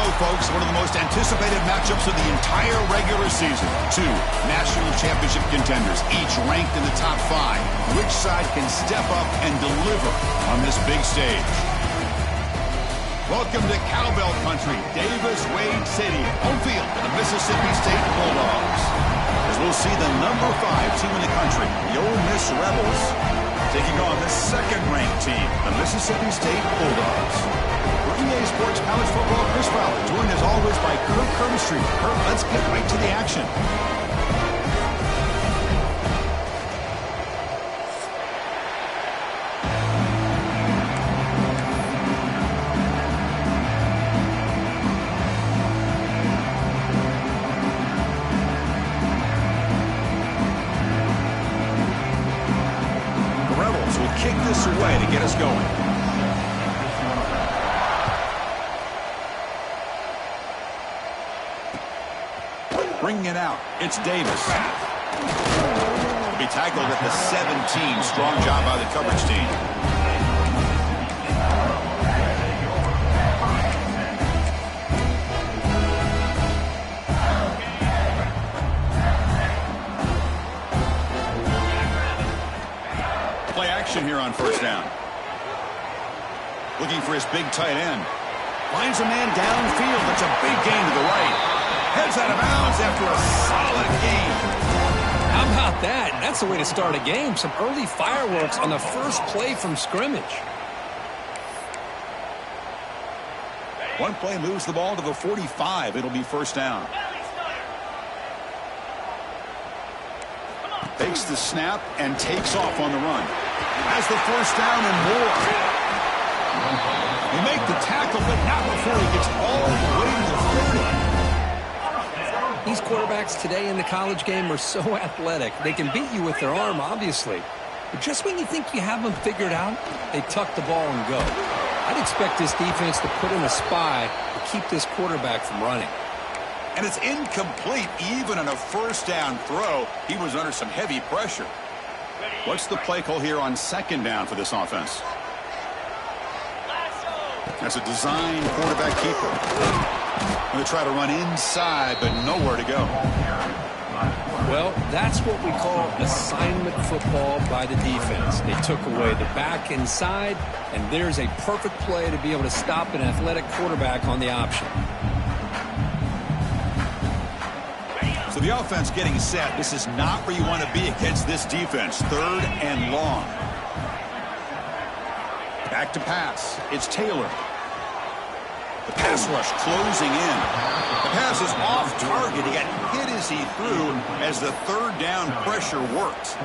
go, folks. One of the most anticipated matchups of the entire regular season. Two national championship contenders, each ranked in the top 5. Which side can step up and deliver on this big stage? Welcome to Cowbell Country, Davis-Wade Stadium, home field for the Mississippi State Bulldogs. As we'll see the number 5 team in the country, the Ole Miss Rebels, taking on the second-ranked team, the Mississippi State Bulldogs. For EA Sports College Football, Chris Fowler, joined as always by Kirk Kermstreet. Kirk, let's get right to the action. The Rebels will kick this away to get us going. Bringing it out, it's Davis. He'll be tackled at the 17. Strong job by the coverage team. Play action here on first down. Looking for his big tight end. Finds a man downfield. It's a big gain to the right. Heads out of bounds after a solid game. How about that? That's the way to start a game. Some early fireworks on the first play from scrimmage. One play moves the ball to the 45. It'll be first down. Takes the snap and takes off on the run. Has the first down and more. They make the tackle, but not before he gets all the way to the 30. These quarterbacks today in the college game are so athletic. They can beat you with their arm, obviously. But just when you think you have them figured out, they tuck the ball and go. I'd expect this defense to put in a spy to keep this quarterback from running. And it's incomplete. Even on a first down throw, he was under some heavy pressure. What's the play call here on second down for this offense? That's a design quarterback keeper. Going to try to run inside, but nowhere to go. Well, that's what we call assignment football by the defense. They took away the back inside, and there's a perfect play to be able to stop an athletic quarterback on the option. So the offense getting set. This is not where you want to be against this defense. Third and long. Back to pass. It's Taylor. The pass rush closing in. The pass is off target. He got hit as he threw as the third down pressure worked.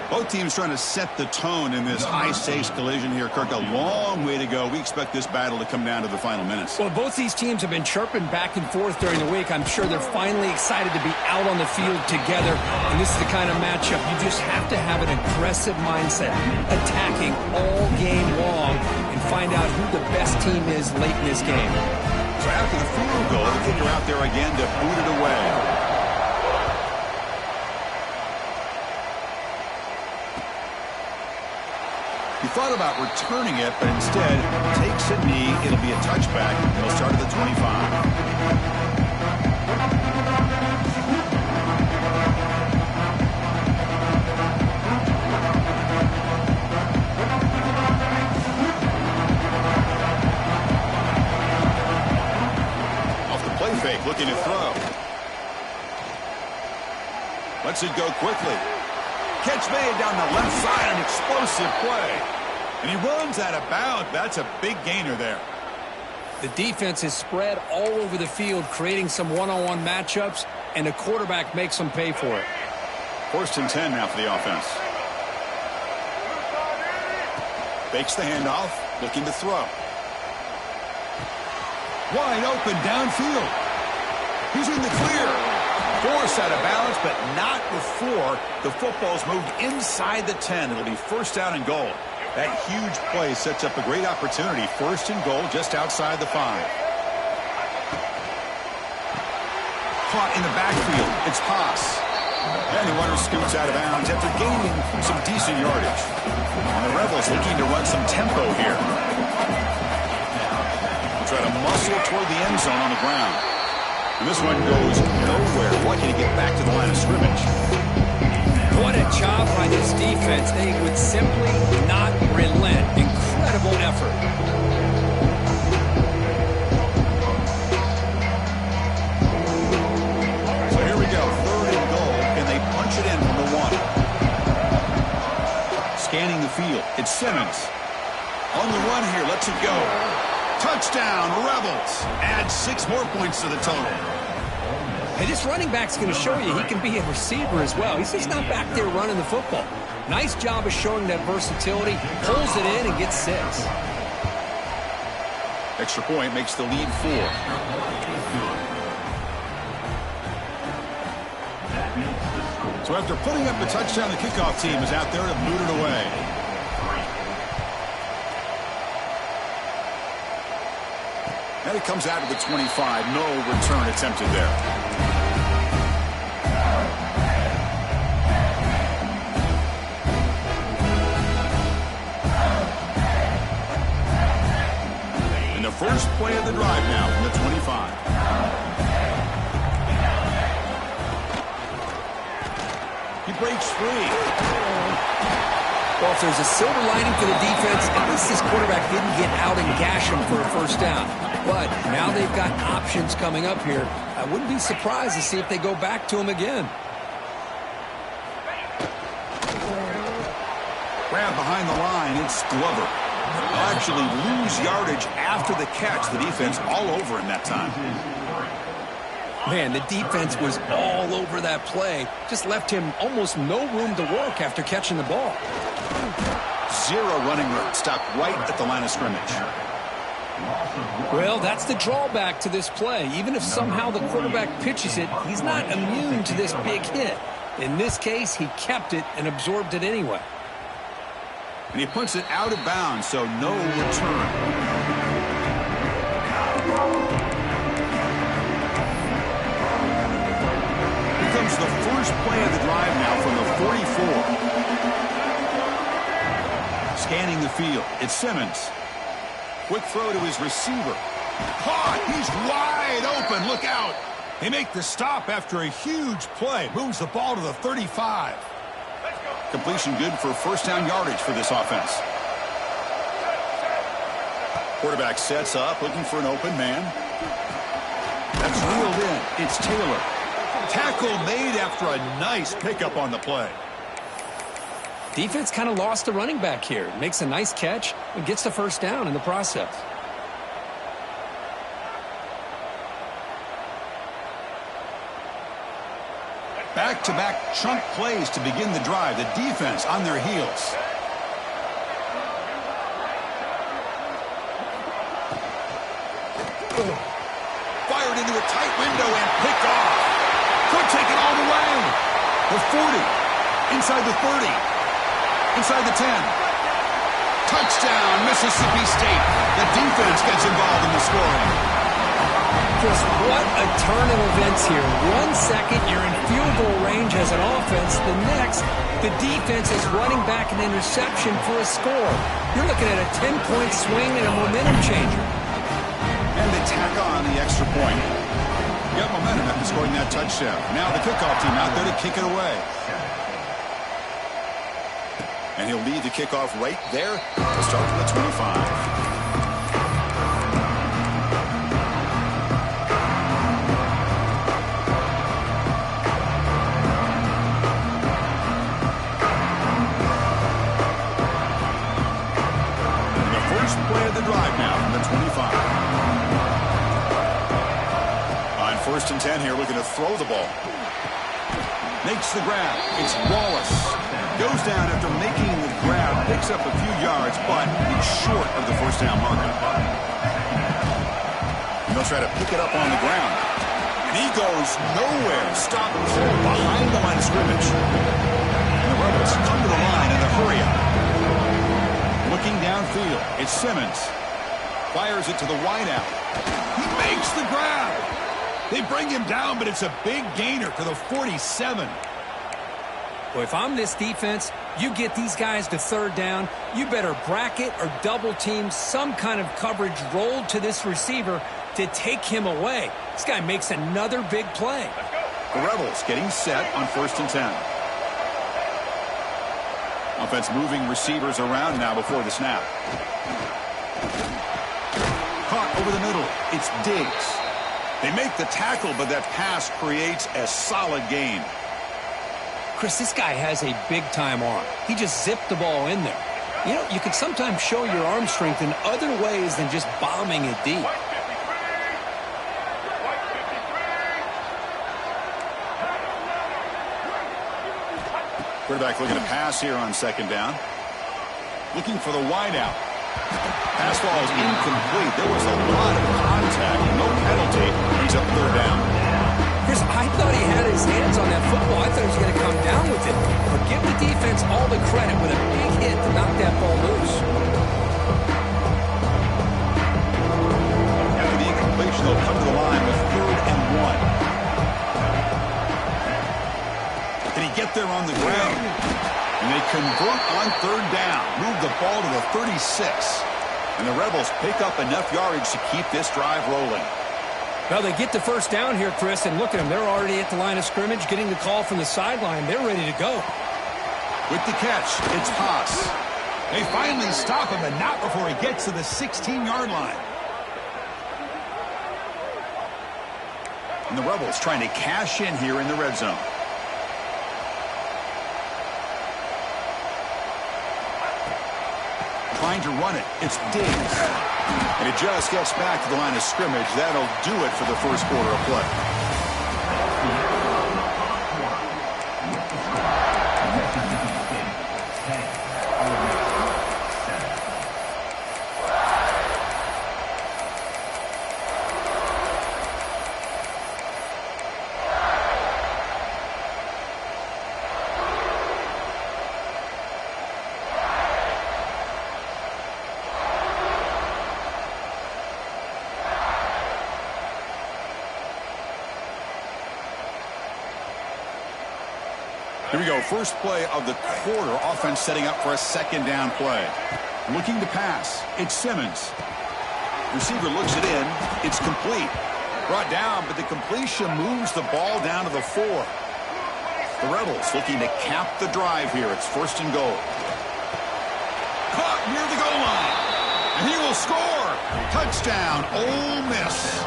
Both teams trying to set the tone in this high-stakes collision here. Kirk, a long way to go. We expect this battle to come down to the final minutes. Well, both these teams have been chirping back and forth during the week. I'm sure they're finally excited to be out on the field together. And this is the kind of matchup you just have to have an aggressive mindset, attacking all game long, and find out who the best team is late in this game. So after the field goal, the kicker out there again to boot it away. He thought about returning it, but instead takes a knee. It'll be a touchback. He'll start at the 25. Fake, looking to throw. Lets it go quickly. Catch made down the left side, an explosive play. And he runs out of bounds. That's a big gainer there. The defense is spread all over the field, creating some one-on-one matchups, and the quarterback makes them pay for it. First and 10 now for the offense. Fakes the handoff, looking to throw. Wide open downfield. He's in the clear. Forced out of balance, but not before the football's moved inside the 10. It'll be first down and goal. That huge play sets up a great opportunity. First and goal just outside the 5. Caught in the backfield. It's Haas. And the runner scoots out of bounds after gaining some decent yardage. And the Rebels looking to run some tempo here. try to muscle toward the end zone on the ground. And this one goes nowhere. Lucky to get back to the line of scrimmage. What a job by this defense. They would simply not relent. Incredible effort. So here we go. 3rd and goal. Can they punch it in from the 1? Scanning the field. It's Simmons. On the run here. Lets it go. Touchdown, Rebels. Add 6 more points to the total. Hey, this running back's going to show you he can be a receiver as well. He's just not back there running the football. Nice job of showing that versatility. Pulls it in and gets 6. Extra point makes the lead 4. So after putting up the touchdown, the kickoff team is out there to boot it away. And it comes out to the 25. No return attempted there. And the first play of the drive now from the 25. He breaks free. Well, if there's a silver lining for the defense, at least this quarterback didn't get out and gash him for a first down. But now they've got options coming up here. I wouldn't be surprised to see if they go back to him again. Grab behind the line, it's Glover. They'll actually lose yardage after the catch. The defense all over him that time. Man, the defense was all over that play. Just left him almost no room to work after catching the ball. 0 running room. Stopped right at the line of scrimmage. Well, that's the drawback to this play. Even if somehow the quarterback pitches it, he's not immune to this big hit. In this case, he kept it and absorbed it anyway. And he puts it out of bounds, so no return. Here comes the first play of the drive now from the 44. Scanning the field. It's Simmons. Quick throw to his receiver. Caught. He's wide open. Look out. They make the stop after a huge play. Moves the ball to the 35. Completion good for first down yardage for this offense. Quarterback sets up, looking for an open man. That's reeled in. It's Taylor. Tackle made after a nice pickup on the play. Defense kind of lost the running back here. Makes a nice catch and gets the first down in the process. Back-to-back chunk plays to begin the drive. The defense on their heels. Fired into a tight window and picked off. Could take it all the way. The 40. Inside the 30. Inside the 10. Touchdown, Mississippi State. The defense gets involved in the scoring. Just what a turn of events here. 1 second, you're in field goal range as an offense. The next, the defense is running back an interception for a score. You're looking at a 10-point swing and a momentum changer. And they tack on the extra point. Got momentum after scoring that touchdown. Now the kickoff team out there to kick it away. And he'll lead the kickoff right there to start from the 25. Play of the drive now from the 25. On 1st and 10 here, looking to throw the ball. Makes the grab. It's Wallace. Goes down after making the grab. Picks up a few yards, but he's short of the first down marker. And they'll try to pick it up on the ground. And he goes nowhere. Stop behind the line of scrimmage. And the Rebels come to the line in a hurry up. Looking downfield, it's Simmons. Fires it to the wideout. He makes the grab. They bring him down, but it's a big gainer to the 47. Well, if I'm this defense, you get these guys to third down, you better bracket or double team some kind of coverage rolled to this receiver to take him away. This guy makes another big play. The Rebels getting set on 1st and 10. Offense moving receivers around now before the snap. Caught over the middle. It's Diggs. They make the tackle, but that pass creates a solid gain. Chris, this guy has a big-time arm. He just zipped the ball in there. You know, you can sometimes show your arm strength in other ways than just bombing it deep. Quarterback looking to pass here on 2nd down. Looking for the wideout. Pass ball is incomplete. There was a lot of contact. No penalty. Brings up 3rd down. Chris, I thought he had his hands on that football. I thought he was going to come down with it. But give the defense all the credit with a big hit to knock that ball loose. After the incompletion, they'll come to the line with 3rd and 1. Can he get there on the ground? And they convert on 3rd down. Move the ball to the 36. And the Rebels pick up enough yardage to keep this drive rolling. Well, they get the 1st down here, Chris, and look at them. They're already at the line of scrimmage, getting the call from the sideline. They're ready to go. With the catch, it's Haas. They finally stop him, and not before he gets to the 16-yard line. And the Rebels trying to cash in here in the red zone. Trying to run it. It's Diggs. And it just gets back to the line of scrimmage. That'll do it for the 1st quarter of play. Here we go. First play of the quarter. Offense setting up for a 2nd down play. Looking to pass. It's Simmons. Receiver looks it in. It's complete. Brought down, but the completion moves the ball down to the 4. The Rebels looking to cap the drive here. It's 1st and goal. Caught near the goal line. And he will score. Touchdown, Ole Miss.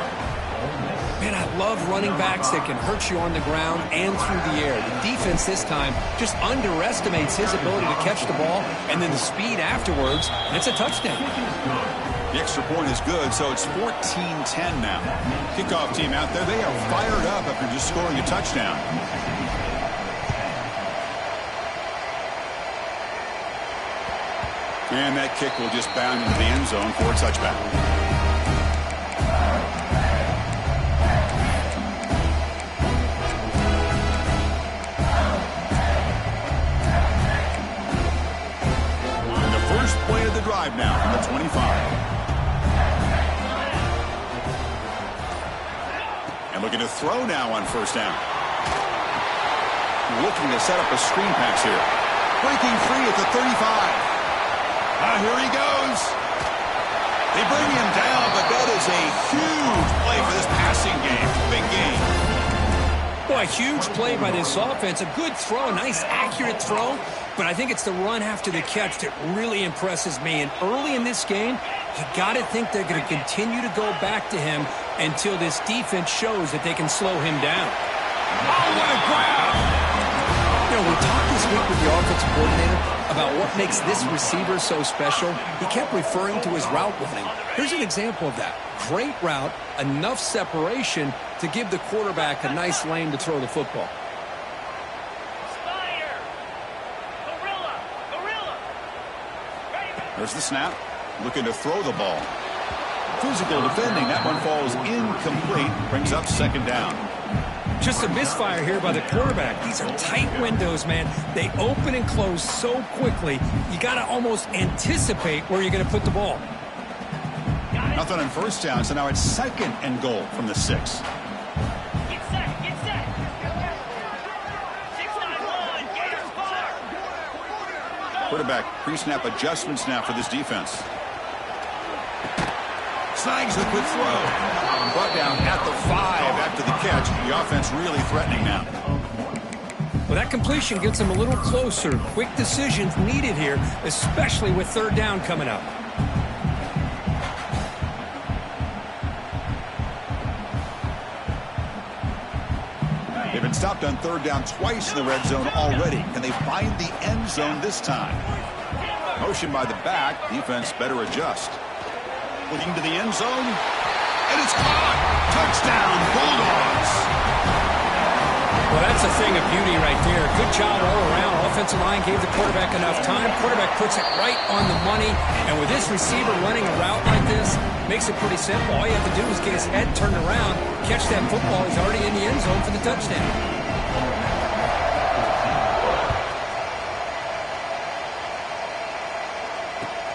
Man, I love running backs that can hurt you on the ground and through the air. The defense this time just underestimates his ability to catch the ball, and then the speed afterwards, and it's a touchdown. The extra point is good, so it's 14-10 now. Kickoff team out there, they are fired up after just scoring a touchdown. And that kick will just bound into the end zone for a touchback. Drive now from the 25. And looking to throw now on 1st down. Looking to set up a screen pass here. Breaking free at the 35. Here he goes. They bring him down, but that is a huge play for this passing game. Big game. Boy, a huge play by this offense. A good throw, a nice accurate throw. But I think it's the run after the catch that really impresses me. And early in this game, you got to think they're going to continue to go back to him until this defense shows that they can slow him down. Oh, what a grab! You know, we talked this week with the offensive coordinator about what makes this receiver so special. He kept referring to his route running. Here's an example of that. Great route, enough separation to give the quarterback a nice lane to throw the football. There's the snap. Looking to throw the ball. Physical defending. That one falls incomplete. Brings up 2nd down. Just a misfire here by the quarterback. These are tight windows, man. They open and close so quickly. You got to almost anticipate where you're going to put the ball. Nothing on 1st down, so now it's 2nd and goal from the 6. Quarterback pre-snap adjustments now for this defense. Snags the quick throw. Brought down at the 5 after the catch. The offense really threatening now. Well, that completion gets them a little closer. Quick decisions needed here, especially with third down coming up. They've been stopped on third down twice in the red zone already. Can they find the end zone this time? Motion by the back. Defense better adjust. Looking to the end zone. And it's caught. Touchdown, Bulldogs. Well, that's a thing of beauty right there. Good job all around. Offensive line gave the quarterback enough time. Quarterback puts it right on the money. And with this receiver running a route like this, makes it pretty simple. All you have to do is get his head turned around, catch that football. He's already in the end zone for the touchdown.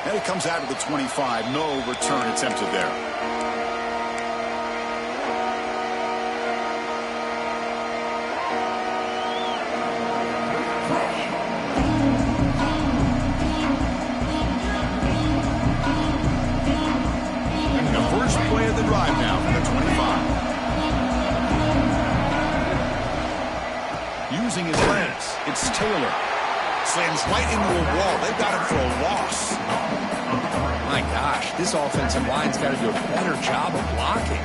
And it comes out of the 25. No return attempted there. Drive now from the 25. Using his legs, it's Taylor. Slams right into a wall. They've got him for a loss. My gosh, this offensive line's got to do a better job of blocking.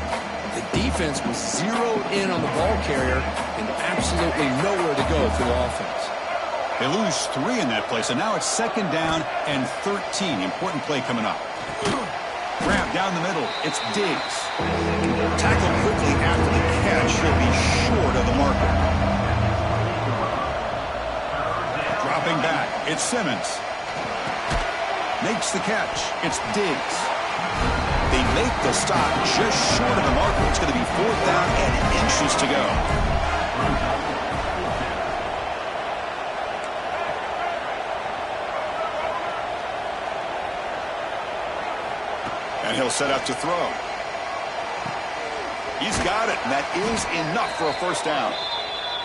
The defense was zeroed in on the ball carrier and absolutely nowhere to go for the offense. They lose 3 in that play, so now it's second down and 13. Important play coming up. Grab down the middle. It's Diggs. Tackled quickly after the catch. Should be short of the marker. Dropping back. It's Simmons. Makes the catch. It's Diggs. They make the stop just short of the marker. It's going to be 4th down and inches to go. And he'll set up to throw. He's got it, and that is enough for a first down.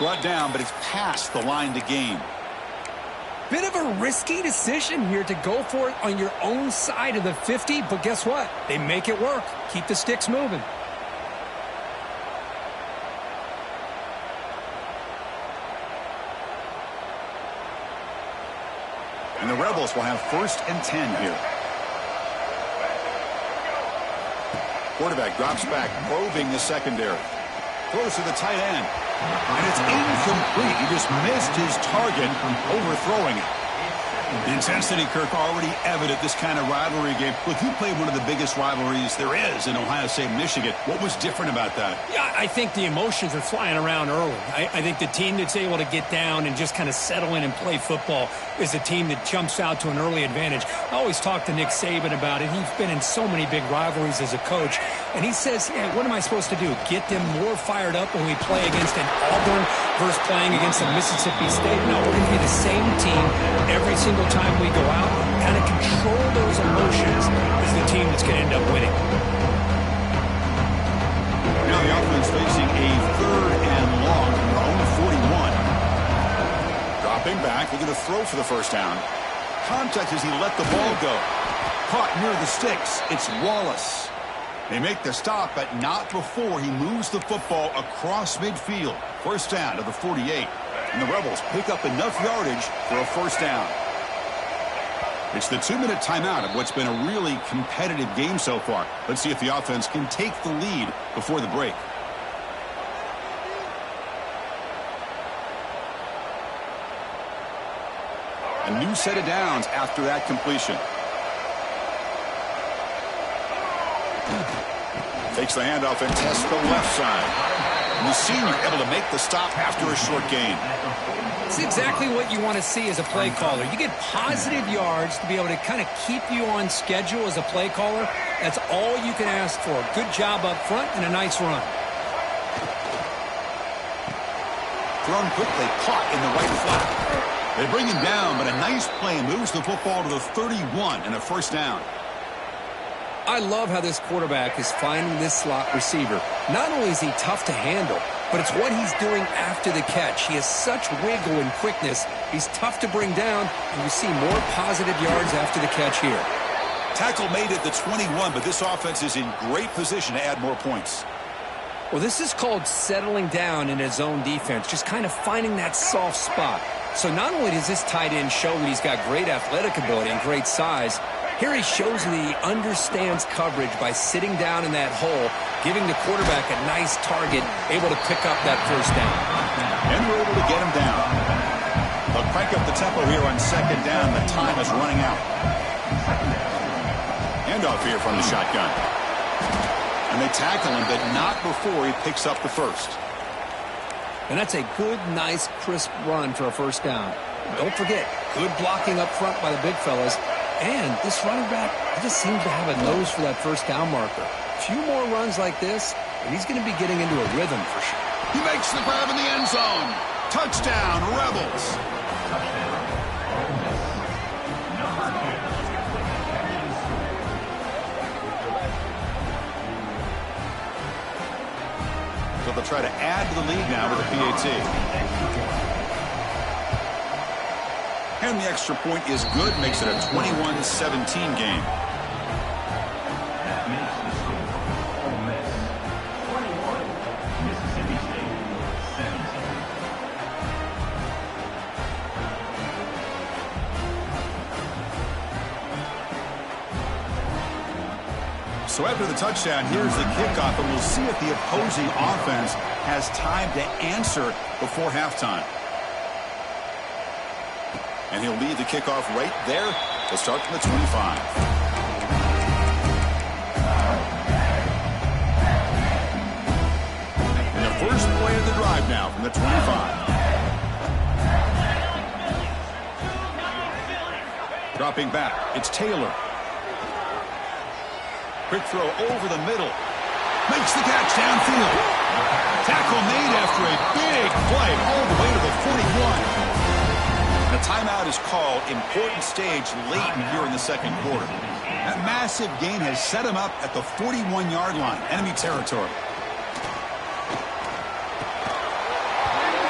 Brought down, but it's past the line to gain. Bit of a risky decision here to go for it on your own side of the 50, but guess what? They make it work. Keep the sticks moving. And the Rebels will have 1st and 10 here. Quarterback drops back, probing the secondary. Throws to the tight end. And it's incomplete. He just missed his target, overthrowing it. The intensity, Kirk, already evident this kind of rivalry game. Look, you played one of the biggest rivalries there is in Ohio State and Michigan. What was different about that? Yeah, I think the emotions are flying around early. I think the team that's able to get down and just kind of settle in and play football is a team that jumps out to an early advantage. I always talk to Nick Saban about it. He's been in so many big rivalries as a coach. And he says, yeah, what am I supposed to do? Get them more fired up when we play against an Auburn versus playing against a Mississippi State? No, we're going to be the same team every single time we go out. Kind of control those emotions as the team that's going to end up winning. Now the offense facing a 3rd and long from their own 41. Dropping back, they're going to throw for the first down. Contact as he let the ball go. Caught near the sticks. It's Wallace. They make the stop, but not before he moves the football across midfield. First down to the 48. And the Rebels pick up enough yardage for a first down. It's the 2-minute timeout of what's been a really competitive game so far. Let's see if the offense can take the lead before the break. A new set of downs after that completion. Takes the handoff and tests the left side. And the senior able to make the stop after a short gain. It's exactly what you want to see as a play caller. You get positive yards to be able to kind of keep you on schedule as a play caller. That's all you can ask for. Good job up front and a nice run. Thrown quickly, caught in the right flat. They bring him down, but a nice play moves the football to the 31 and a first down. I love how this quarterback is finding this slot receiver. Not only is he tough to handle, but it's what he's doing after the catch. He has such wiggle and quickness. He's tough to bring down, and you see more positive yards after the catch here. Tackle made at the 21, but this offense is in great position to add more points. Well, this is called settling down in his own defense, just kind of finding that soft spot. So not only does this tight end show that he's got great athletic ability and great size, here he shows that he understands coverage by sitting down in that hole, giving the quarterback a nice target, able to pick up that first down. And we're able to get him down. They'll crank up the tempo here on second down. The time is running out. Handoff here from the shotgun. And they tackle him, but not before he picks up the first. And that's a good, nice, crisp run for a first down. Don't forget, good blocking up front by the big fellas. And this running back, he just seems to have a nose for that first down marker. A few more runs like this, and he's going to be getting into a rhythm for sure. He makes the grab in the end zone. Touchdown, Rebels. So they'll try to add to the lead now with a PAT. And the extra point is good, makes it a 21-17 game. So after the touchdown, here's the kickoff, and we'll see if the opposing offense has time to answer before halftime. And he'll lead the kickoff right there. They'll start from the 25. And the first play of the drive now from the 25. Dropping back, it's Taylor. Quick throw over the middle. Makes the catch downfield. Tackle made after a big play all the way to the 41. And a timeout is called. Important stage late here in the second quarter. That massive gain has set him up at the 41-yard line. Enemy territory.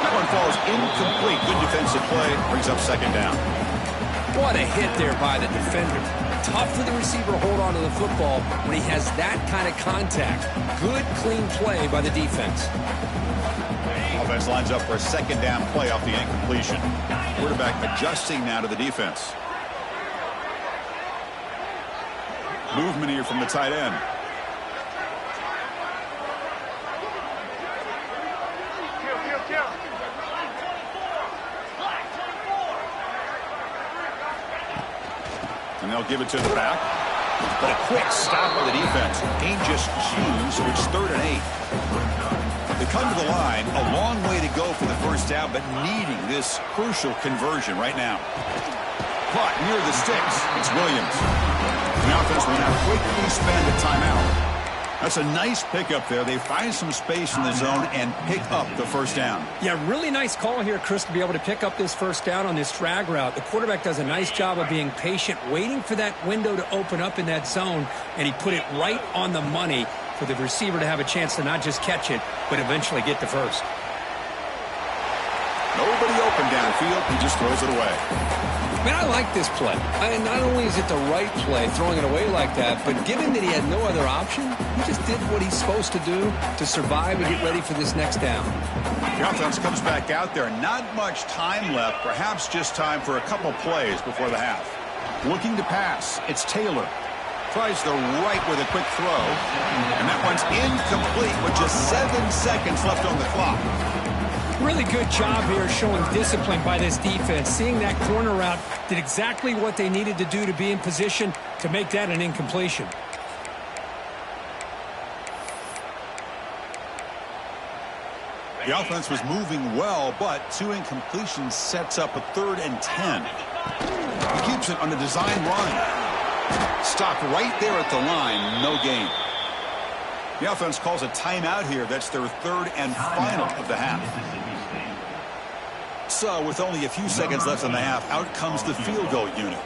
That one falls incomplete. Good defensive play. Brings up second down. What a hit there by the defender. Tough for the receiver to hold on to the football when he has that kind of contact. Good, clean play by the defense. Offense lines up for a second down play off the incompletion. Quarterback adjusting now to the defense. Movement here from the tight end. And they'll give it to the back. But a quick stop by the defense. Gain just 2, so it's 3rd and 8. They come to the line, a long way to go for the first down, but needing this crucial conversion right now. Caught near the sticks. It's Williams. The offense will now quickly spend a timeout. That's a nice pickup there. They find some space in the zone and pick up the first down. Yeah, really nice call here, Chris, to be able to pick up this first down on this drag route. The quarterback does a nice job of being patient, waiting for that window to open up in that zone, and he put it right on the money for the receiver to have a chance to not just catch it, but eventually get the first. Nobody open downfield. He just throws it away. Man, I like this play. Not only is it the right play, throwing it away like that, but given that he had no other option, he just did what he's supposed to do to survive and get ready for this next down. The offense comes back out there. Not much time left. Perhaps just time for a couple plays before the half. Looking to pass. It's Taylor. Tries the right with a quick throw. And that one's incomplete with just 7 seconds left on the clock. Really good job here showing discipline by this defense. Seeing that corner route, did exactly what they needed to do to be in position to make that an incompletion. The offense was moving well, but 2 incompletions sets up a 3rd and 10. He keeps it on the design run. Stopped right there at the line, no gain. The offense calls a timeout here. That's their 3rd and final of the half. So with only a few seconds left in the half, out comes the field goal unit.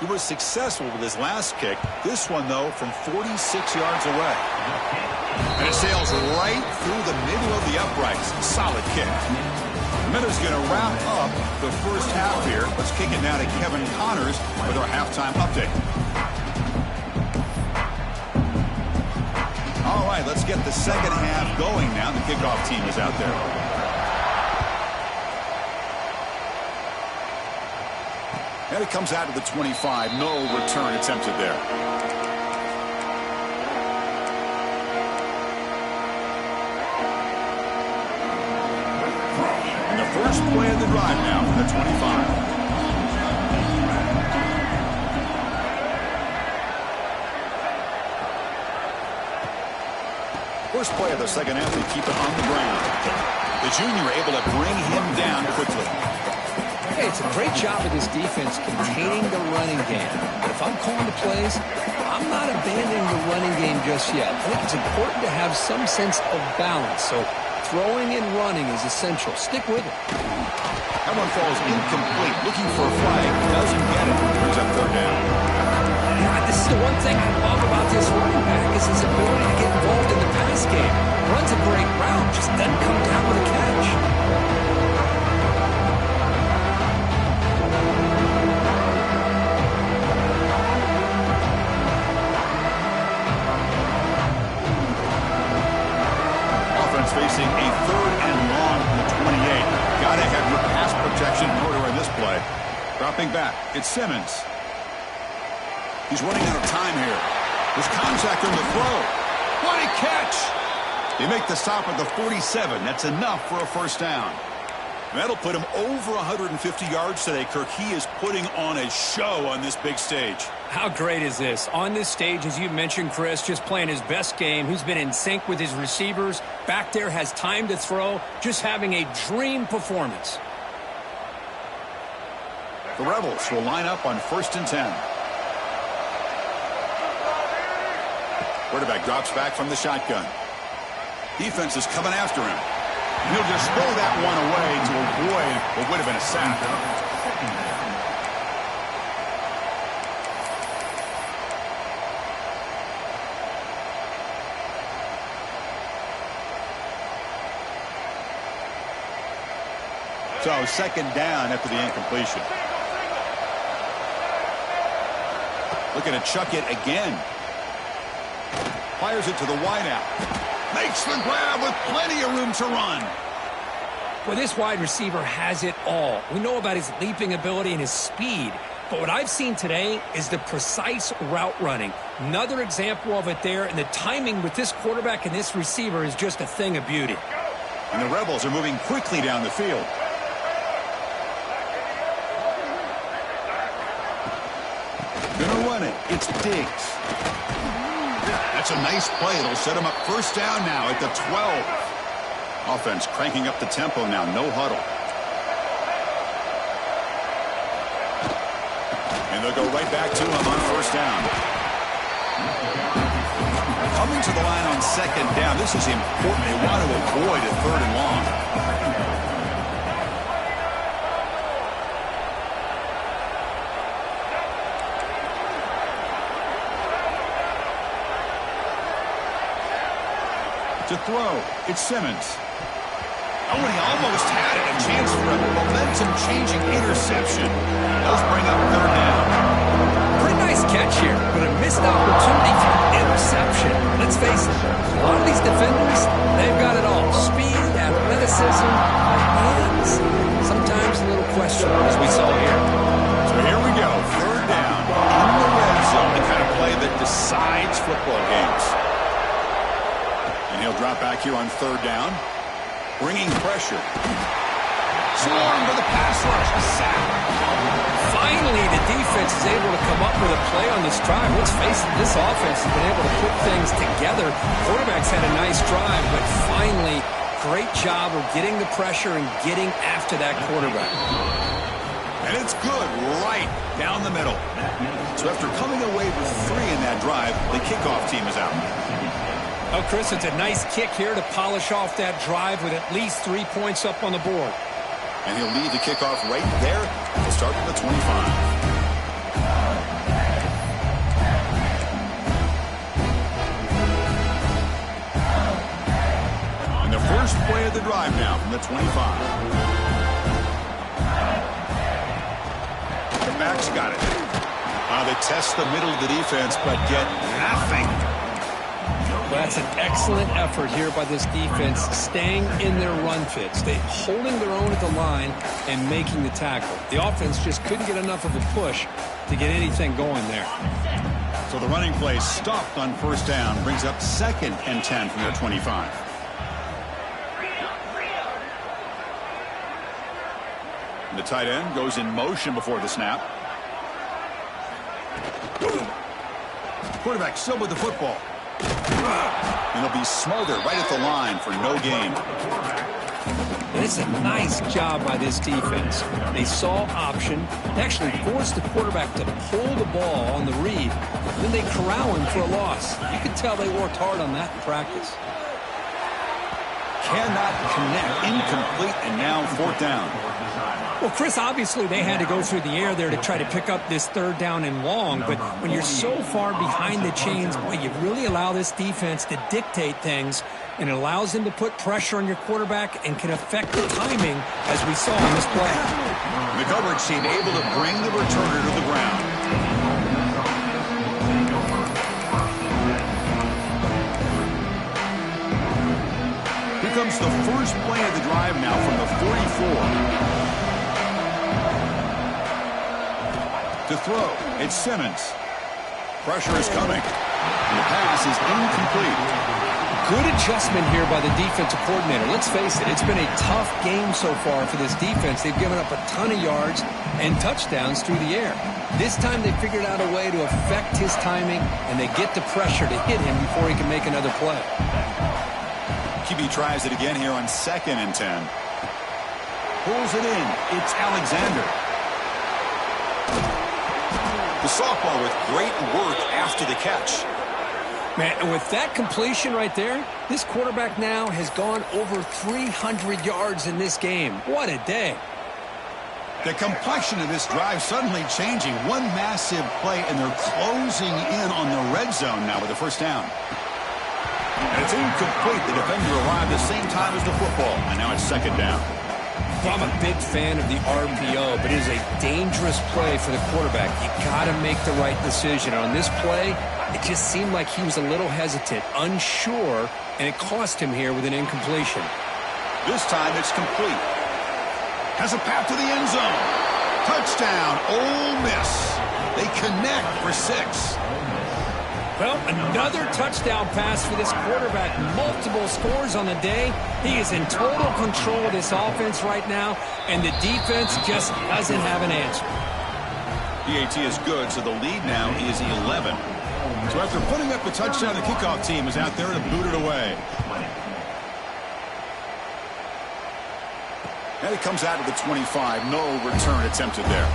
He was successful with his last kick. This one, though, from 46 yards away. And it sails right through the middle of the uprights. Solid kick. The Minnows going to wrap up the first half here. Let's kick it now to Kevin Connors with our halftime update. All right, let's get the second half going now. The kickoff team is out there. And it comes out to the 25. No return attempted there. And the first play of the drive now for the 25. First play of the second half, they keep it on the ground. The junior able to bring him down quickly. Hey, it's a great job of this defense containing the running game. But if I'm calling the plays, I'm not abandoning the running game just yet. I think it's important to have some sense of balance. So throwing and running is essential. Stick with it. That one falls incomplete. Looking for a flag. Doesn't get it. Brings up third down. God, this is the one thing I love about this running back is his ability to get involved in the pass game. Runs a great route, just doesn't come down with a catch. Offense facing a third and long from the 28. Gotta have your pass protection in order in this play. Dropping back, it's Simmons. He's running out of time here. There's contact on the throw. What a catch! They make the stop at the 47. That's enough for a first down. That'll put him over 150 yards today, Kirk. He is putting on a show on this big stage. How great is this? On this stage, as you mentioned, Chris, just playing his best game. He's been in sync with his receivers. Back there, has time to throw. Just having a dream performance. The Rebels will line up on 1st and 10. Quarterback drops back from the shotgun. Defense is coming after him. And he'll just throw that one away to avoid what would have been a sack. So second down after the incompletion. Looking to chuck it again. Fires it to the wideout. Makes the grab with plenty of room to run. Well, this wide receiver has it all. We know about his leaping ability and his speed. But what I've seen today is the precise route running. Another example of it there. And the timing with this quarterback and this receiver is just a thing of beauty. And the Rebels are moving quickly down the field. Gonna run it. It's Diggs. That's a nice play. It'll set him up first down now at the 12. Offense cranking up the tempo now. No huddle. And they'll go right back to him on first down. Coming to the line on second down. This is important. They want to avoid a third and long. To throw, it's Simmons. Oh, and he almost had it. A chance for a momentum-changing interception. Those bring up third down. Pretty nice catch here, but a missed opportunity for an interception. Let's face it, a lot of these defenders, they've got it all. Speed, athleticism, hands. Sometimes a little questionable, as we saw here. So here we go. Third down in the red zone. The kind of play that decides football games. And he'll drop back here on third down. Bringing pressure. Swarm to the pass rush. A sack. Finally, the defense is able to come up with a play on this drive. Let's face it, this offense has been able to put things together. Quarterback's had a nice drive, but finally, great job of getting the pressure and getting after that quarterback. And it's good right down the middle. So after coming away with 3 in that drive, the kickoff team is out. Oh, Chris, it's a nice kick here to polish off that drive with at least 3 points up on the board. And he'll lead the kickoff right there at the start of the 25. of the drive now from the 25. The back's got it. They test the middle of the defense, but get nothing. Well, that's an excellent effort here by this defense, staying in their run fits. They holding their own at the line and making the tackle. The offense just couldn't get enough of a push to get anything going there. So the running play stopped on first down, brings up 2nd and 10 from their 25. The tight end goes in motion before the snap. Quarterback still with the football. And they'll be smothered right at the line for no gain. And it's a nice job by this defense. They saw option, they actually forced the quarterback to pull the ball on the read, then they corral him for a loss. You can tell they worked hard on that in practice. Cannot connect, incomplete, and now 4th down. Well, Chris, obviously they had to go through the air there to try to pick up this 3rd down and long, but when you're so far behind the chains, boy, you really allow this defense to dictate things, and it allows them to put pressure on your quarterback and can affect the timing, as we saw in this play. The coverage team able to bring the returner to the ground. Here comes the first play of the drive now from the 44. To throw, it's Simmons. Pressure is coming. And the pass is incomplete. Good adjustment here by the defensive coordinator. Let's face it, it's been a tough game so far for this defense. They've given up a ton of yards and touchdowns through the air. This time they figured out a way to affect his timing, and they get the pressure to hit him before he can make another play. QB tries it again here on 2nd and 10. Pulls it in. It's Alexander. The sophomore with great work after the catch. Man, and with that completion right there, this quarterback now has gone over 300 yards in this game. What a day. The complexion of this drive suddenly changing. One massive play, and they're closing in on the red zone now with the 1st down. And it's incomplete. The defender arrived the same time as the football, and now it's 2nd down. Well, I'm a big fan of the RPO, but it is a dangerous play for the quarterback. You got to make the right decision. On this play, it just seemed like he was a little hesitant, unsure, and it cost him here with an incompletion. This time it's complete. Has a path to the end zone. Touchdown, Ole Miss. They connect for 6. Well, another touchdown pass for this quarterback. Multiple scores on the day. He is in total control of this offense right now, and the defense just doesn't have an answer. PAT is good, so the lead now is 11. So after putting up a touchdown, the kickoff team is out there to boot it away. And it comes out to the 25. No return attempted there.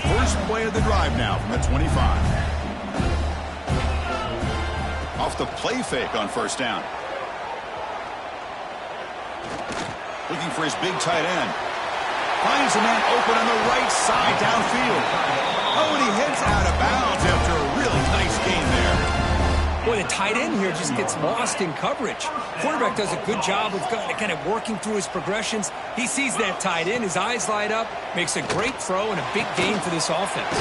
First play of the drive now from the 25. Off the play fake on 1st down. Looking for his big tight end. Finds a man open on the right side downfield. Oh, and he heads out of bounds after a really nice game there. Boy, the tight end here just gets lost in coverage. Quarterback does a good job of kind of working through his progressions. He sees that tight end, his eyes light up, makes a great throw and a big gain for this offense.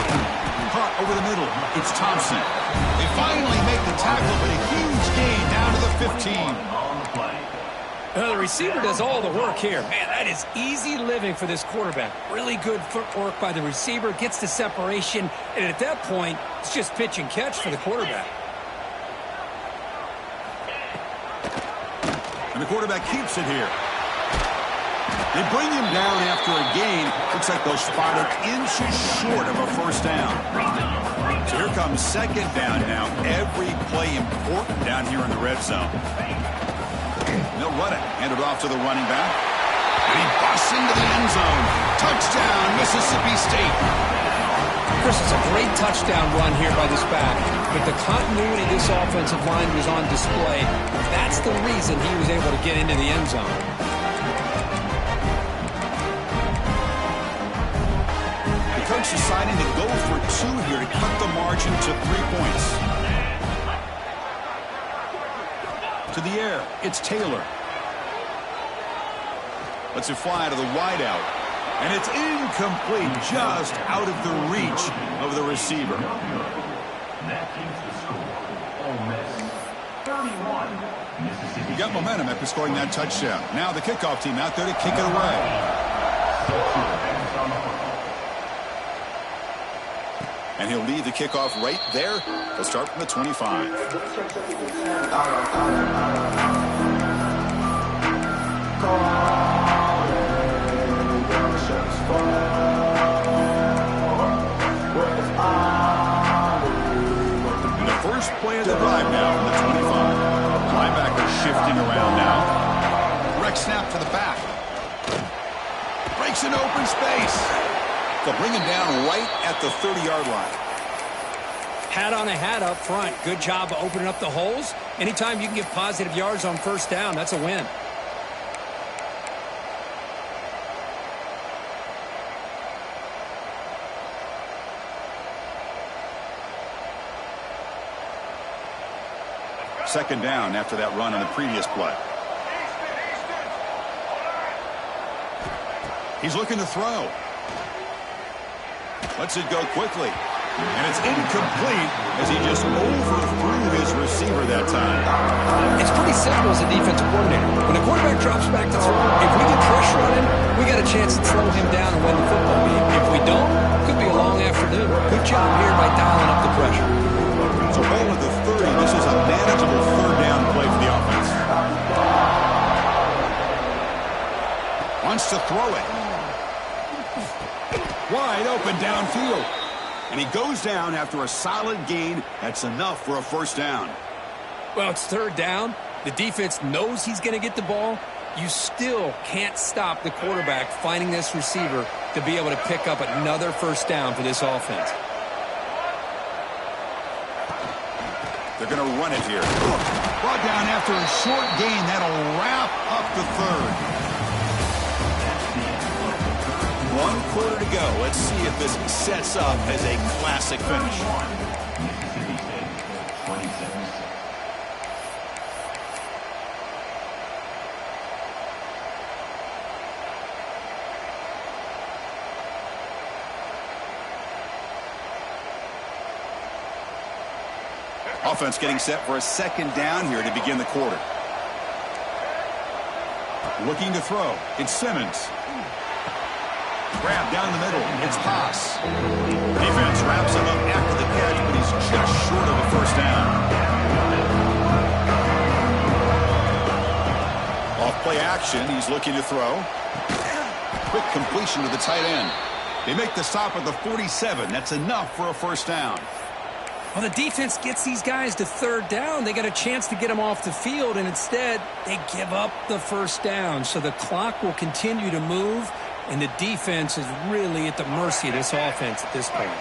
Caught over the middle. It's Thompson. They finally make the tackle, but a huge gain down to the 15. The receiver does all the work here. Man, that is easy living for this quarterback. Really good footwork by the receiver, gets the separation, and at that point, it's just pitch and catch for the quarterback. And the quarterback keeps it here. They bring him down after a gain. Looks like they'll spot it inches short of a 1st down. So here comes 2nd down now. Every play important down here in the red zone. They'll run it. Hand it off to the running back. And he busts into the end zone. Touchdown, Mississippi State. Chris, it's a great touchdown run here by this back, but the continuity of this offensive line was on display. That's the reason he was able to get into the end zone. The coach Bucs deciding to go for 2 here to cut the margin to 3 points. To the air, it's Taylor. Lets it fly to the wideout. And it's incomplete, just out of the reach of the receiver. That keeps the score. Ole Miss 31, Mississippi. You got momentum after scoring that touchdown. Now the kickoff team out there to kick it away. And he'll lead the kickoff right there. He'll start from the 25. And the first play of the drive now from the 25. Linebacker shifting around now. Direct snap to the back. Breaks an open space. They'll bring him down right at the 30-yard line. Hat on a hat up front. Good job of opening up the holes. Anytime you can get positive yards on first down, that's a win. Second down after that run on the previous play. He's looking to throw. Lets it go quickly. And it's incomplete as he just overthrew his receiver that time. It's pretty simple as a defensive coordinator. When a quarterback drops back to throw, if we get pressure on him, we got a chance to slow him down and win the football game. If we don't, it could be a long afternoon. Good job here by dialing up the pressure. So ball at the 30. This is a manageable third down play for the offense. Wants to throw it. Wide open downfield. And he goes down after a solid gain. That's enough for a first down. Well, it's third down. The defense knows he's going to get the ball. You still can't stop the quarterback finding this receiver to be able to pick up another first down for this offense. They're going to run it here. Brought down after a short gain. That'll wrap up the third. 1 quarter to go. Let's see if this sets up as a classic finish. Mississippi State 27. Offense getting set for a second down here to begin the quarter. Looking to throw. It's Simmons. Grab down the middle. It's Pass. Defense wraps him up after the catch, but he's just short of a first down. Off play action. He's looking to throw. Quick completion to the tight end. They make the stop at the 47. That's enough for a first down. Well, the defense gets these guys to third down. They got a chance to get them off the field, and instead they give up the first down. So the clock will continue to move, and the defense is really at the mercy of this offense at this point.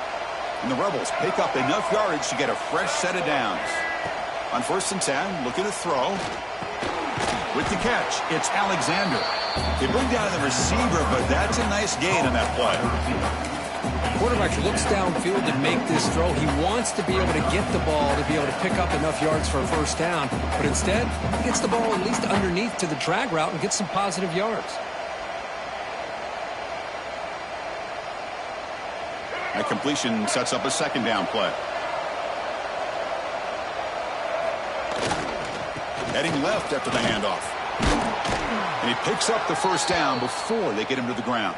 And the Rebels pick up enough yardage to get a fresh set of downs. On 1st and 10, looking to throw. With the catch, it's Alexander. They bring down the receiver, but that's a nice gain on that play. Quarterback looks downfield to make this throw. He wants to be able to get the ball to be able to pick up enough yards for a first down. But instead, he gets the ball at least underneath to the drag route and gets some positive yards. That completion sets up a second down play. Heading left after the handoff. And he picks up the first down before they get him to the ground.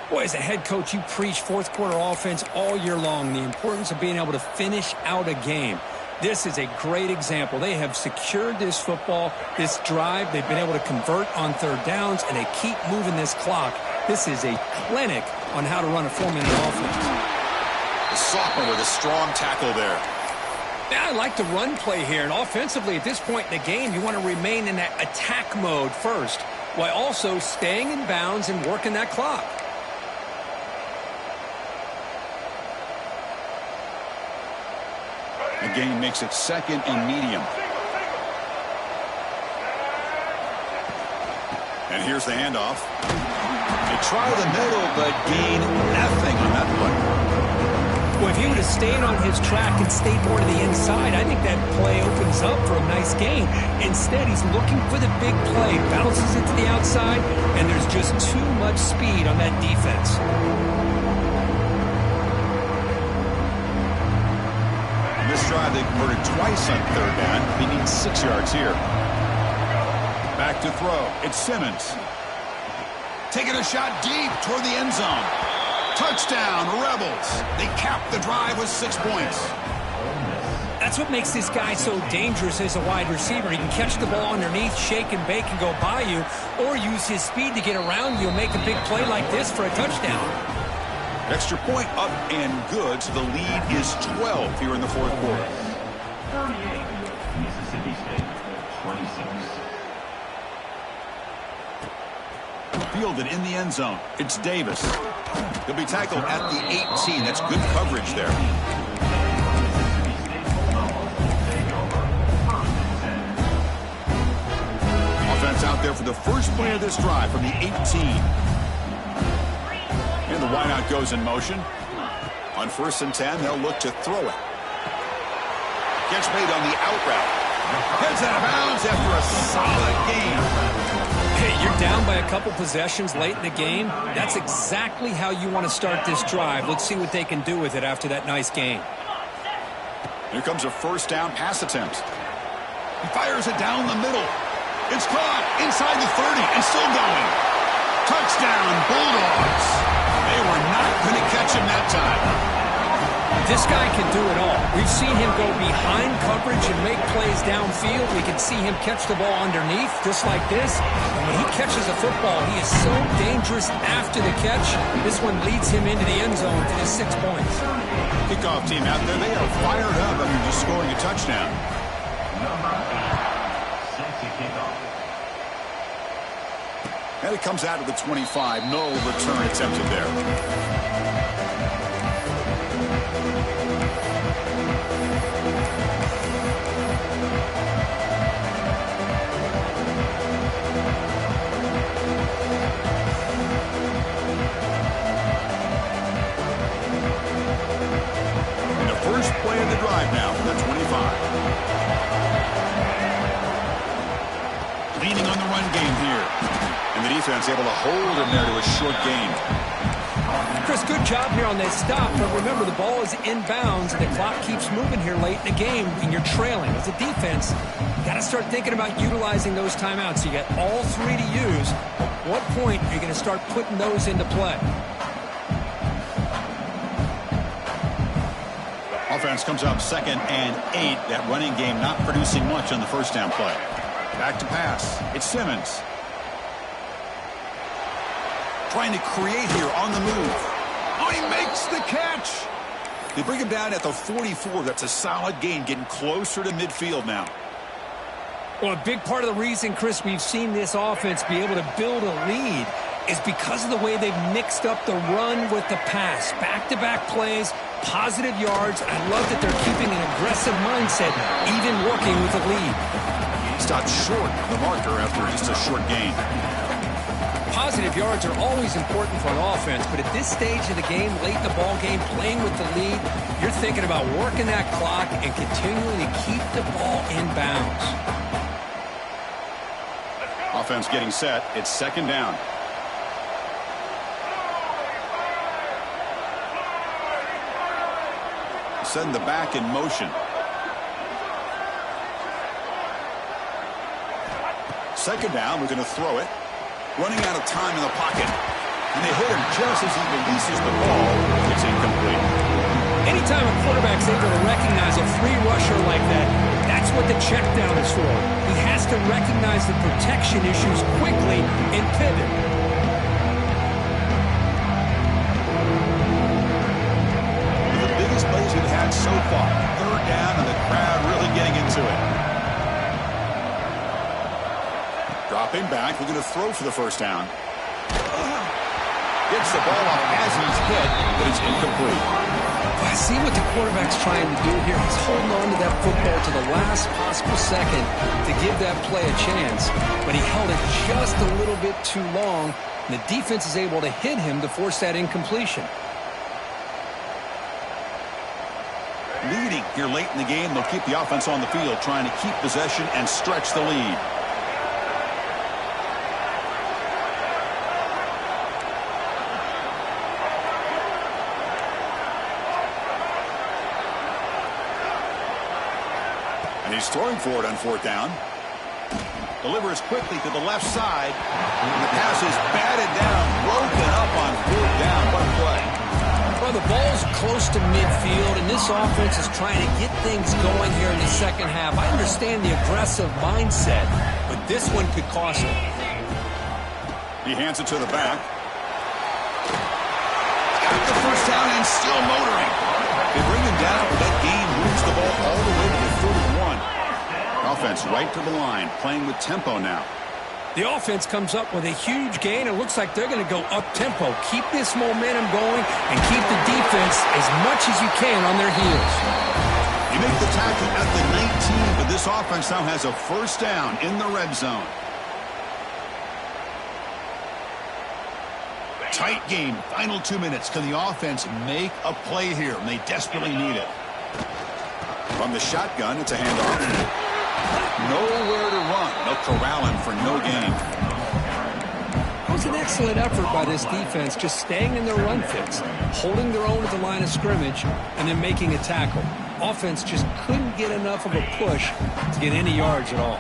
Boy, as a head coach, you preach fourth quarter offense all year long, the importance of being able to finish out a game. This is a great example. They have secured this football, this drive. They've been able to convert on third downs, and they keep moving this clock. This is a clinic on how to run a 4-minute offense. The sophomore with a strong tackle there. Yeah, I like the run play here, and offensively at this point in the game, you want to remain in that attack mode first, while also staying in bounds and working that clock. The gain makes it second and medium. And here's the handoff. They try the middle, but gain nothing on that play. Well, if he would have stayed on his track and stayed more to the inside, I think that play opens up for a nice gain. Instead, he's looking for the big play, bounces it to the outside, and there's just too much speed on that defense. In this drive, they converted twice on third down. They need 6 yards here. Back to throw. It's Simmons. Taking a shot deep toward the end zone. Touchdown, Rebels. They cap the drive with 6 points. That's what makes this guy so dangerous as a wide receiver. He can catch the ball underneath, shake and bake, and go by you, or use his speed to get around you and make a big play like this for a touchdown. Extra point up and good, so the lead is 12 here in the fourth quarter. 38, Mississippi State, 26. Fielded in the end zone. It's Davis. He'll be tackled at the 18. That's good coverage there. Offense out there for the first play of this drive from the 18. And the wideout goes in motion. On 1st and 10, they'll look to throw it. Catch made on the out route. Heads out of bounds after a solid game. Hey, you're down by a couple possessions late in the game. That's exactly how you want to start this drive. Let's see what they can do with it after that nice game. Here comes a first down pass attempt. He fires it down the middle. It's caught inside the 30 and still going. Touchdown, Bulldogs. They were not going to catch him that time. This guy can do it all. We've seen him go behind coverage and make plays downfield. We can see him catch the ball underneath, just like this. And when he catches a football, he is so dangerous after the catch. This one leads him into the end zone for the 6 points. Kickoff team out there, they are fired up after just scoring a touchdown. Number 8, set to kick off. And it comes out of the 25. No return attempted there. First play of the drive now from the 25. Leaning on the run game here. And the defense able to hold him there to a short gain. Chris, good job here on that stop, but remember the ball is inbounds and the clock keeps moving here late in the game and you're trailing. As a defense, you got to start thinking about utilizing those timeouts. You got all 3 to use. At what point are you going to start putting those into play? Offense comes up 2nd and 8. That running game not producing much on the first down play. Back to pass. It's Simmons. Trying to create here on the move. Oh, he makes the catch. They bring him down at the 44. That's a solid gain, getting closer to midfield now. Well, a big part of the reason, Chris, we've seen this offense be able to build a lead is because of the way they've mixed up the run with the pass. Back-to-back plays, positive yards. I love that they're keeping an aggressive mindset, even working with a lead. Stopped short of the marker after just a short gain. Positive yards are always important for an offense, but at this stage of the game, late in the ball game, playing with the lead, you're thinking about working that clock and continuing to keep the ball in bounds. Offense getting set. It's 2nd down. Send the back in motion. 2nd down, we're going to throw it. Running out of time in the pocket. And they hit him just as he releases the ball. It's incomplete. Anytime a quarterback's able to recognize a free rusher like that, that's what the check down is for. He has to recognize the protection issues quickly and pivot. The biggest plays we've had so far. 3rd down and the crowd really getting into it. Dropping back, we're going to throw for the first down. Gets the ball off as he's hit, but it's incomplete. I see what the quarterback's trying to do here. He's holding on to that football to the last possible second to give that play a chance, but he held it just a little bit too long, And the defense is able to hit him to force that incompletion. Leading here late in the game, they'll keep the offense on the field, trying to keep possession and stretch the lead. And he's throwing for it on 4th down. Delivers quickly to the left side. And the pass is batted down, broken up on 4th down. What a play. Well, the ball's close to midfield, and this offense is trying to get things going here in the second half. I understand the aggressive mindset, but this one could cost him. He hands it to the back. Got the first down and still motoring. They bring him down, but that gain moves the ball all the way to the 31. Offense right to the line, playing with tempo now. The offense comes up with a huge gain. It looks like they're going to go up-tempo. Keep this momentum going and keep the defense as much as you can on their heels. You make the tackle at the 19, but this offense now has a first down in the red zone. Tight game, final 2 minutes. Can the offense make a play here? And they desperately need it. From the shotgun, it's a handoff. Nowhere to run. They'll corral him for no gain. It was an excellent effort by this defense, just staying in their run fits, holding their own at the line of scrimmage, and then making a tackle. Offense just couldn't get enough of a push to get any yards at all.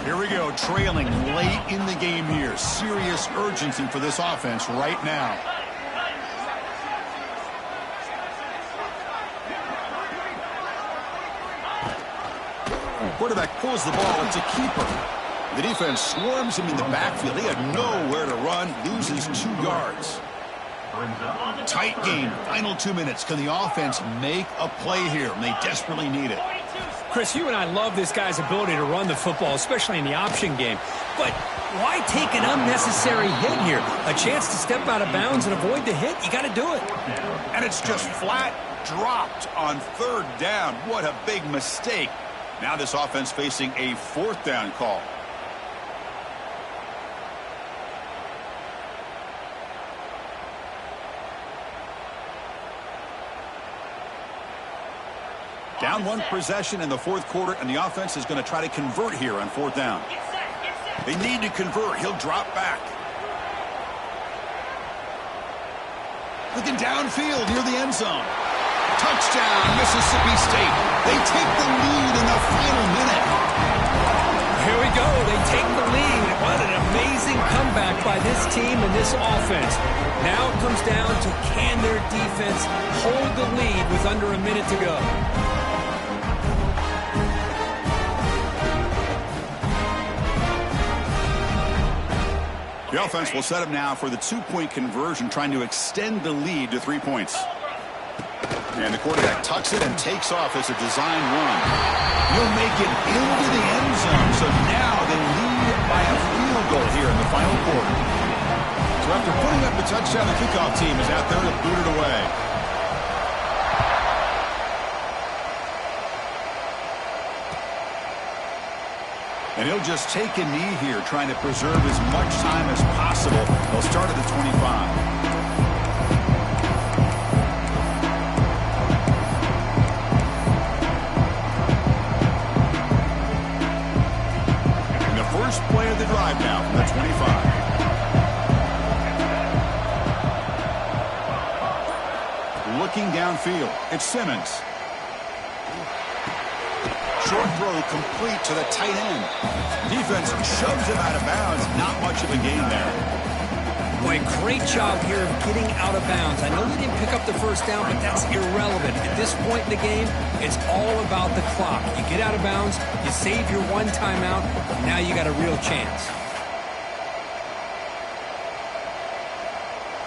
Here we go, trailing late in the game here. Serious urgency for this offense right now. Quarterback pulls the ball. It's a keeper. The defense swarms him in the backfield. He had nowhere to run. Loses 2 yards. Tight game. Final 2 minutes. Can the offense make a play here? And they desperately need it. Chris, you and I love this guy's ability to run the football, especially in the option game. But why take an unnecessary hit here? A chance to step out of bounds and avoid the hit? You got to do it. And it's just flat dropped on 3rd down. What a big mistake. Now this offense facing a 4th down call. Down 1 possession in the 4th quarter, and the offense is going to try to convert here on 4th down. They need to convert. He'll drop back. Looking downfield near the end zone. Touchdown, Mississippi State. They take the lead in the final minute. Here we go. They take the lead. What an amazing comeback by this team and this offense. Now it comes down to can their defense hold the lead with under a minute to go. The offense will set up now for the 2-point conversion, trying to extend the lead to 3 points. And the quarterback tucks it and takes off as a design run. He'll make it into the end zone. So now they lead by a field goal here in the final quarter. So after putting up the touchdown, the kickoff team is out there to boot it away. And he'll just take a knee here, trying to preserve as much time as possible. They'll start at the 25. First play of the drive now from the 25. Looking downfield, it's Simmons. Short throw complete to the tight end. Defense shoves him out of bounds. Not much of a gain there. Boy, great job here of getting out of bounds. I know they didn't pick up the first down, but that's irrelevant. At this point in the game, it's all about the clock. You get out of bounds, you save your 1 timeout, now you got a real chance.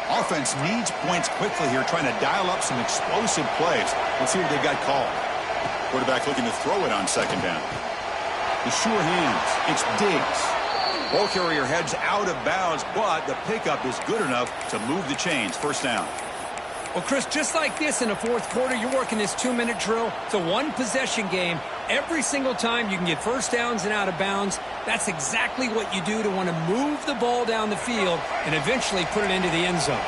Offense needs points quickly here, trying to dial up some explosive plays. Let's see what they've got called. Quarterback looking to throw it on 2nd down. The sure hands. It's Diggs. Ball carrier heads out of bounds, but the pickup is good enough to move the chains. First down. Well, Chris, just like this in the fourth quarter, you're working this 2-minute drill. It's a one-possession game. Every single time you can get first downs and out of bounds. That's exactly what you do to want to move the ball down the field and eventually put it into the end zone.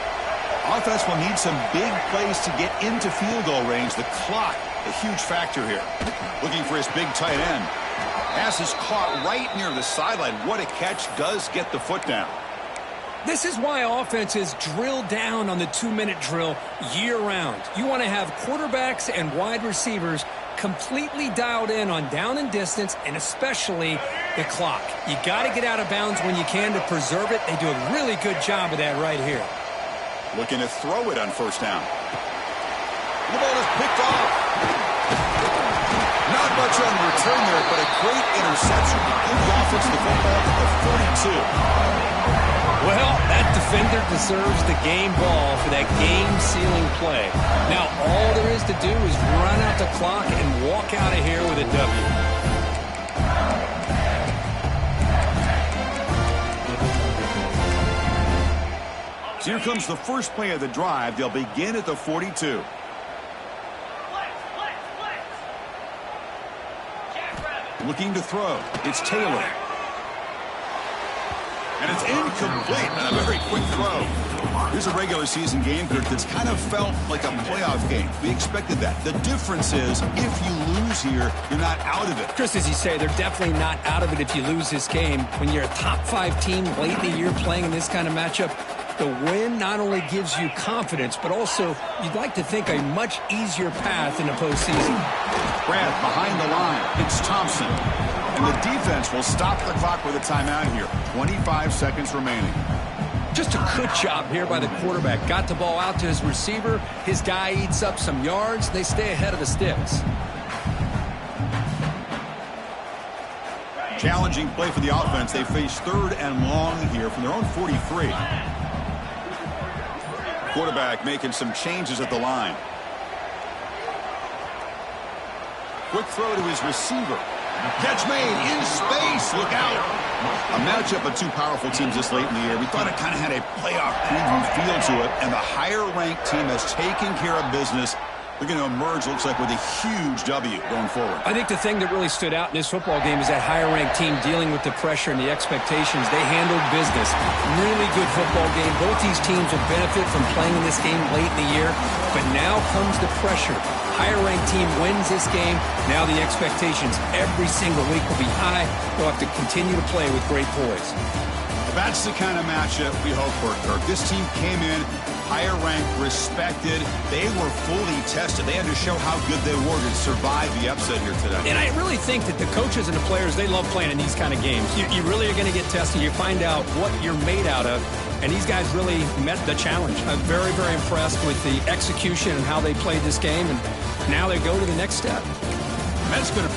Offense will need some big plays to get into field goal range. The clock, a huge factor here. Looking for his big tight end. Pass is caught right near the sideline. What a catch. Does get the foot down. This is why offenses drill down on the 2-minute drill year-round. You want to have quarterbacks and wide receivers completely dialed in on down and distance, and especially the clock. You got to get out of bounds when you can to preserve it. They do a really good job of that right here. Looking to throw it on first down. The ball is picked off. Not much on return there, but a great interception. Good offense to the football at the 42. Well, that defender deserves the game ball for that game-sealing play. Now, all there is to do is run out the clock and walk out of here with a W. So here comes the first play of the drive. They'll begin at the 42. Looking to throw. It's Taylor. And it's incomplete and a very quick throw. Here's a regular season game that's kind of felt like a playoff game. We expected that. The difference is if you lose here, you're not out of it. Chris, as you say, they're definitely not out of it if you lose this game. When you're a top-5 team late in the year playing in this kind of matchup, the win not only gives you confidence, but also you'd like to think a much easier path in the postseason. Brad behind the line. It's Thompson. And the defense will stop the clock with a timeout here. 25 seconds remaining. Just a good job here by the quarterback. Got the ball out to his receiver. His guy eats up some yards. They stay ahead of the sticks. Challenging play for the offense. They face 3rd and long here from their own 43. Quarterback making some changes at the line. Quick throw to his receiver. Catch made in space. Look out. A matchup of two powerful teams this late in the year. We thought it kind of had a playoff preview feel to it, and the higher-ranked team has taken care of business. They're going to emerge, looks like, with a huge W going forward. I think the thing that really stood out in this football game is that higher-ranked team dealing with the pressure and the expectations. They handled business. Really good football game. Both these teams will benefit from playing in this game late in the year, but now comes the pressure. Higher-ranked team wins this game. Now the expectations every single week will be high. They'll have to continue to play with great poise. That's the kind of matchup we hope for, Kirk. This team came in higher ranked, respected. They were fully tested. They had to show how good they were to survive the upset here today. And I really think that the coaches and the players, they love playing in these kind of games. You really are going to get tested. You find out what you're made out of. And these guys really met the challenge. I'm very, very impressed with the execution and how they played this game. And now they go to the next step. That's going to...